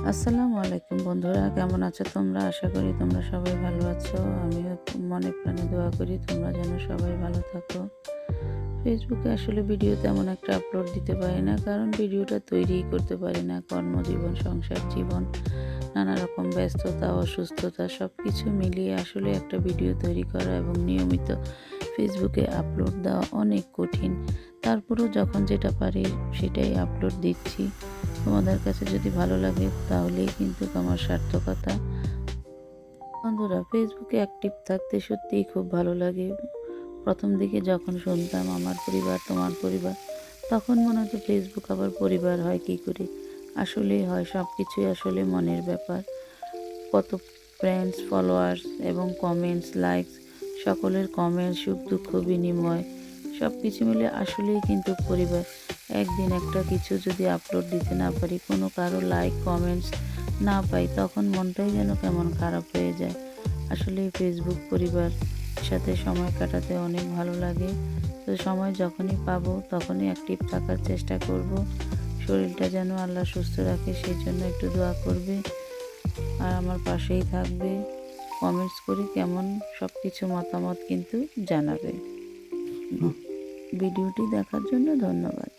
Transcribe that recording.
আসসালামু আলাইকুম বন্ধুরা, কেমন আছো তোমরা? আশা করি তোমরা সবাই ভালো আছো। আমিও মনে প্রাণে দোয়া করি তোমরা যেন সবাই ভালো থাকো। ফেসবুকে আসলে ভিডিও তেমন একটা আপলোড দিতে পারি না, কারণ ভিডিওটা তৈরিই করতে পারি না। কর্মজীবন, সংসার জীবন, নানা রকম ব্যস্ততা, অসুস্থতা সব কিছু মিলিয়ে আসলে একটা ভিডিও তৈরি করা এবং নিয়মিত ফেসবুকে আপলোড দেওয়া অনেক কঠিন। তারপরেও যখন যেটা পারি সেটাই আপলোড দিচ্ছি। তোমাদের কাছে যদি ভালো লাগে তাহলেই কিন্তু আমার সার্থকতা। বন্ধুরা, ফেসবুকে অ্যাক্টিভ থাকতে সত্যিই খুব ভালো লাগে। প্রথম দিকে যখন শুনতাম আমার পরিবার তোমার পরিবার, তখন মনে হতো ফেসবুক আবার পরিবার হয় কী করে। আসলেই হয়, সব কিছুই আসলে মনের ব্যাপার। কত ফ্রেন্ডস, ফলোয়ার্স এবং কমেন্টস, লাইকস, সকলের কমেন্ট, সুখ দুঃখ বিনিময় সব কিছু মিলে আসলেই কিন্তু পরিবার। একদিন একটা কিছু যদি আপলোড দিতে না পারি, কোনো কারো লাইক কমেন্টস না পাই, তখন মনটাই যেন কেমন খারাপ হয়ে যায়। আসলে ফেসবুক পরিবার সাথে সময় কাটাতে অনেক ভালো লাগে। তো সময় যখনই পাবো তখনই অ্যাক্টিভ থাকার চেষ্টা করব। শরীরটা যেন আল্লাহ সুস্থ রাখে, সেই জন্য একটু দোয়া করবে আর আমার পাশেই থাকবে। কমেন্টস করে কেমন সব কিছু মতামত কিন্তু জানাবে। ভিডিওটি দেখার জন্য ধন্যবাদ।